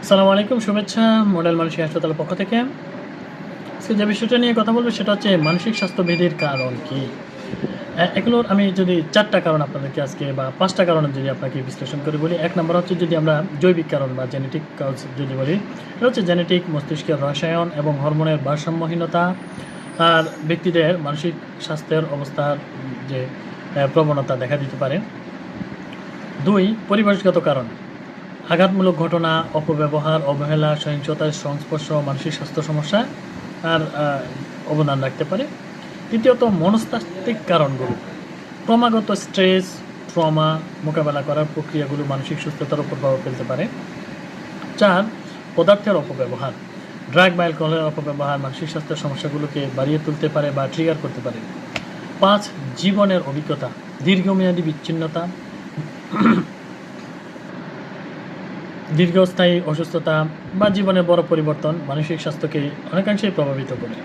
আসসালামু আলাইকুম, শুভেচ্ছা মডেল মানসিক হাসপাতালের পক্ষ থেকে। আজকে যে বিষয়টা নিয়ে কথা বলবো সেটা হচ্ছে মানসিক স্বাস্থ্যবিধির কারণ কি? এগুলোর আমি যদি ৪ টা কারণ আপনাদেরকে আজকে বা ৫ টা কারণ যদি আপনাকে বিশ্লেষণ করে বলি। ১ নম্বর হচ্ছে যদি আমরা জৈবিক কারণ বা জেনেটিক কজ যদি বলি, এটা হচ্ছে জেনেটিক, মস্তিষ্কের রসায়ন এবং হরমোনের ভারসাম্যহীনতা আর ব্যক্তিদের মানসিক স্বাস্থ্যের অবস্থার যে প্রবণতা দেখা দিতে পারে। ২ পরিবেশগত কারণ। আঘাতমূলক ঘটনা, অপব্যবহার, অবহেলা, সহিংসতার সংস্পর্শ মানসিক স্বাস্থ্য সমস্যা আর অবদান রাখতে পারে। তৃতীয়ত মনস্তাত্ত্বিক কারণগুলো। ক্রমাগত স্ট্রেস, ট্রমা মোকাবেলা করার প্রক্রিয়াগুলো মানসিক সুস্থতার উপর প্রভাব ফেলতে পারে। ৪ পদার্থের অপব্যবহার। ড্রাগ বা অ্যালকোহলের অপব্যবহার মানসিক স্বাস্থ্যের সমস্যাগুলোকে বাড়িয়ে তুলতে পারে বা ট্রিগার করতে পারে। ৫ জীবনের অভিজ্ঞতা, দীর্ঘমেয়াদী বিচ্ছিন্নতা, দীর্ঘস্থায়ী অসুস্থতা বা জীবনের বড় পরিবর্তন মানসিক স্বাস্থ্যকে অনেকাংশেই প্রভাবিত করে।